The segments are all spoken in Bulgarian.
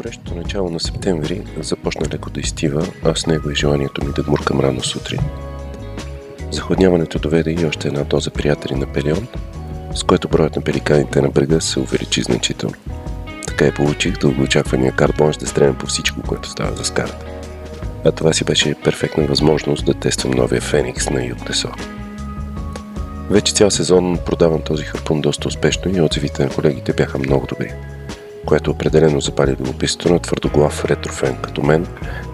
горещото начало на септември започна леко да изстива, а с него и желанието ми да гмуркам рано сутрин. Захладняването доведе и още една доза приятели на Пелион, с което броят на пеликаните на брега се увеличи значително. Така и получих дългоочаквания карт-бланш да стрелям по всичко, което става за скарата. А това си беше перфектна възможност да тествам новия Феникс на Ют Десо. Вече цял сезон продавам този харпун доста успешно и отзивите на колегите бяха много добри, което определено запали любопитството на твърдоглав ретрофен като мен,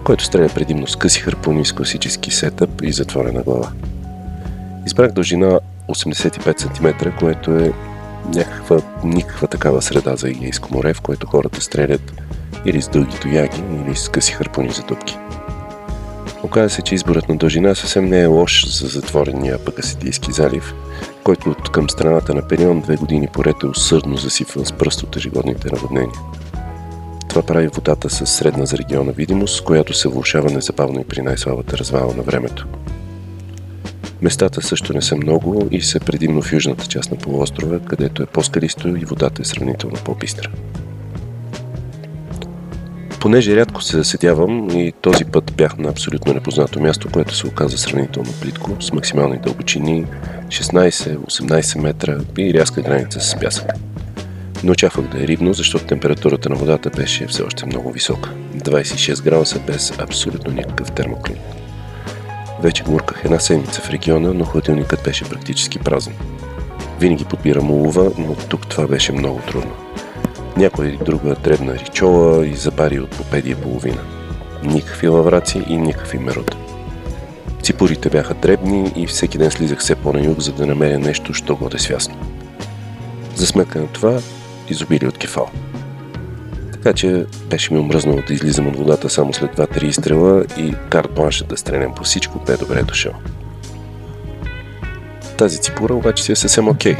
който стреля предимно с къси харпуни с класически сетъп и затворена глава. Избрах дължина 85 см, което е никаква такава среда за Егейско море, в което хората стрелят или с дълги тояги, или с къси харпуни за дупки. Оказа се, че изборът на дължина съвсем не е лош за затворения Пагасетийски залив, който от към страната на Пелион 2 години поред е усърдно засипван с пръст от ежегодните наводнения. Това прави водата със средна за региона видимост, която се влошава незабавно и при най-слабата развала на времето. Местата също не са много и са предимно в южната част на полуострова, където е по-скалисто и водата е сравнително по-бистра. Понеже рядко се заседявам и този път бях на абсолютно непознато място, което се оказа сравнително плитко, с максимални дълбочини 16-18 метра и рязка граница с пясък. Не очаквах да е рибно, защото температурата на водата беше все още много висока. 26 градуса без абсолютно никакъв термоклимат. Вече гмурках една седмица в региона, но хладилникът беше практически празен. Винаги подбирам улова, но тук това беше много трудно. Някоя или друга дребна ричола и забари от по 5,5. Никакви лавраци и никакви мерода. Ципурите бяха дребни и всеки ден слизах все по-на юг, за да намеря нещо, що годе свясно. За сметка на това, изобилие от кефал. Така че беше ми омръзнало да излизам от водата само след 2-3 изстрела и карт-бланшът да стрелям по всичко бе добре дошъл. Тази ципура обаче си е съвсем окей.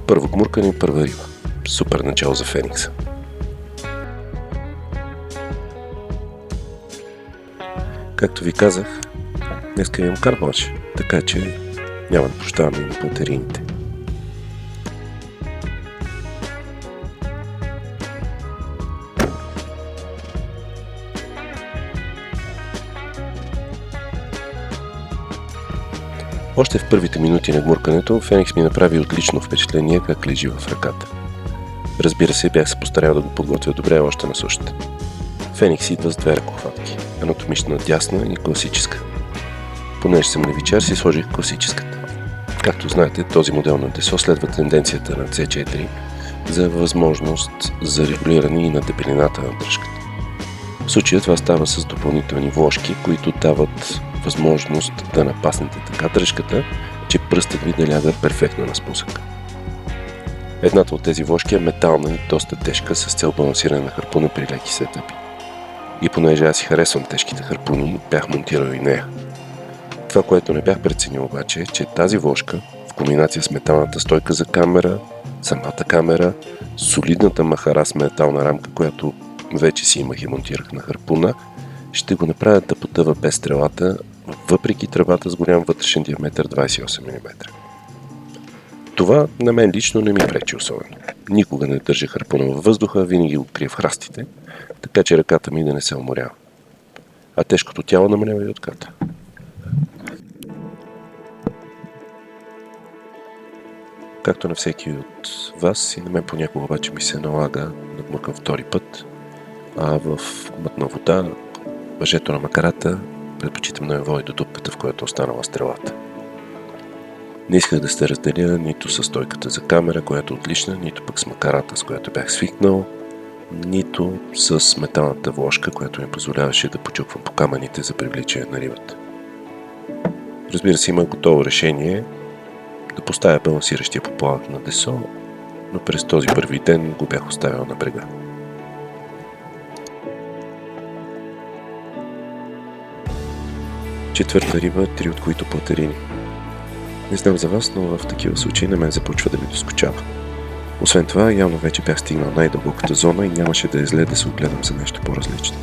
Първо гмуркане и първа риба. Супер начало за Феникса. Както ви казах, днеска имам карт-бланш, така че няма да прощаваме и на платерините. Още в първите минути на гмуркането, Феникс ми направи отлично впечатление как лежи в ръката. Разбира се, бях се постарял да го подготвя добре още на сушата. Феникс идва с две ръкохватки, анатомична дясна и класическа. Понеже съм левичар, си сложих класическата. Както знаете, този модел на Десо следва тенденцията на C4 за възможност за регулиране и на дебелината на дръжката. В случая това става с допълнителни вложки, които дават възможност да напаснете така дръжката, че пръстът ви да ляга перфектно на спусъка. Едната от тези вложки е метална и доста тежка с цел балансиране на харпуна при леки сетъпи. И понеже аз си харесвам тежките харпуни, бях монтирал и нея. Това, което не бях преценил обаче е, че тази вложка, в комбинация с металната стойка за камера, самата камера, солидната махара с метална рамка, която вече си имах и монтирах на харпуна, ще го направят да потъва без стрелата, въпреки тръбата с голям вътрешен диаметър 28 мм. Това на мен лично не ми пречи особено. Никога не държа харпуна във въздуха, винаги го крия в храстите, така че ръката ми да не се уморява. А тежкото тяло намалява и отката. Както на всеки от вас и на мен понякога обаче ми се налага да гмуркам втори път, а в мътна вода, въжето на макарата, предпочитам да ме води до дупката, в която останала стрелата. Не исках да се разделя нито с стойката за камера, която е отлична, нито пък с макарата, с която бях свикнал, нито с металната вложка, която ми позволяваше да почуквам по камъните за привличане на рибата. Разбира се, имах готово решение да поставя балансиращия поплавък на Десо, но през този първи ден го бях оставил на брега. Четвърта риба, 3 от които платерини. Не знам за вас, но в такива случаи на мен започва да ми доскучава. Освен това, явно вече бях стигнал най-дълбоката зона и нямаше да е зле да се огледам за нещо по-различно.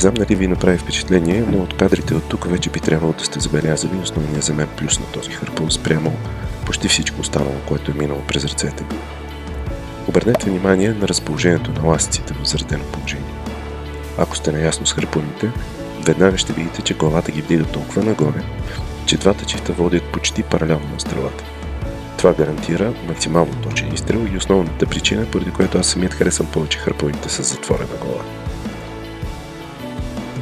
знам дали ви направи впечатление, но от кадрите от тук вече би трябвало да сте забелязали основния за мен плюс на този харпун спрямо почти всичко останало, което е минало през ръцете ми. Обърнете внимание на разположението на ластиците в заредено положение. Ако сте наясно с харпуните, веднага ще видите, че главата ги вдига толкова нагоре, че двата чифта водят почти паралелно на стрелата. Това гарантира максимално точен изстрел и основната причина, поради която аз самият харесвам повече харпуните с затворена глава.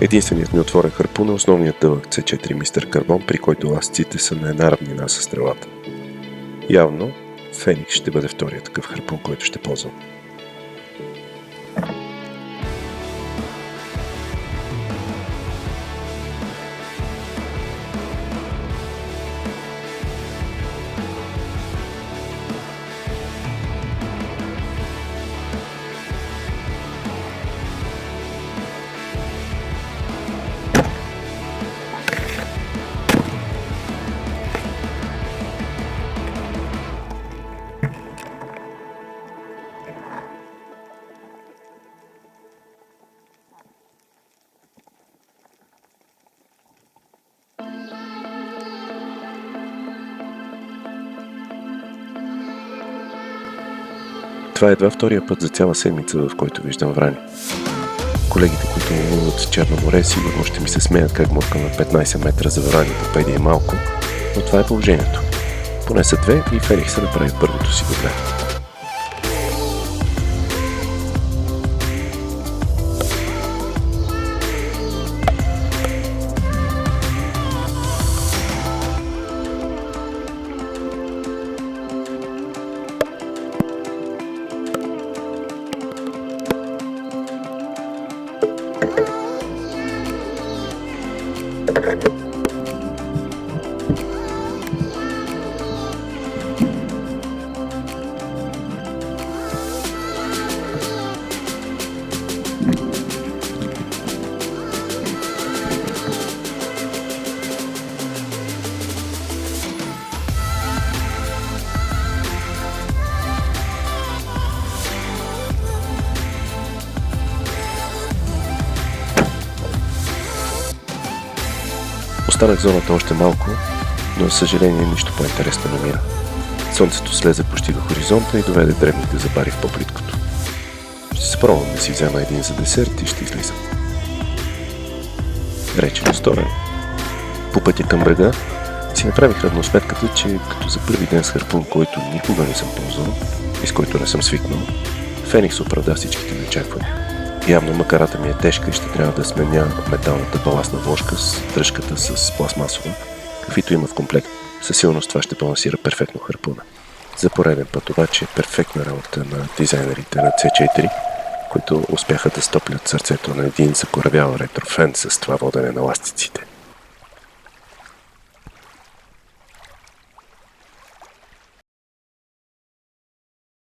Единственият ми отворен харпун е основният дълъг C4 Мистер Карбон, при който ластиците са на една равнина с стрелата. Явно, Феникс ще бъде вторият такъв харпун, който ще ползвам. Това е едва втория път за цяла седмица, в който виждам врани. Колегите, които ловуват в Черно море, сигурно ще ми се смеят как мурка на 15 метра за врани по педи и малко, но това е положението. Поне са две и Феникс се направи първото си добре. Останах в зоната още малко, но за съжаление нищо по-интересно не мина. Слънцето слезе почти до хоризонта и доведе дребните забари в по-плиткото. Ще се пробвам да си взема един за десерт и ще излизам. Речено сторено. По пътя към брега си направих равносметката, че като за първи ден с харпун, който никога не съм ползвал и с който не съм свикнал, Феникс оправда всичките ми очаквания. Явно макарата ми е тежка и ще трябва да сменя металната баластна вложка с дръжката с пластмасова, каквито има в комплект. Със сигурност това ще балансира перфектно харпуна. За пореден път обаче перфектна работа на дизайнерите на C4, които успяха да стоплят сърцето на един закоравял ретрофен с това водене на ластиците.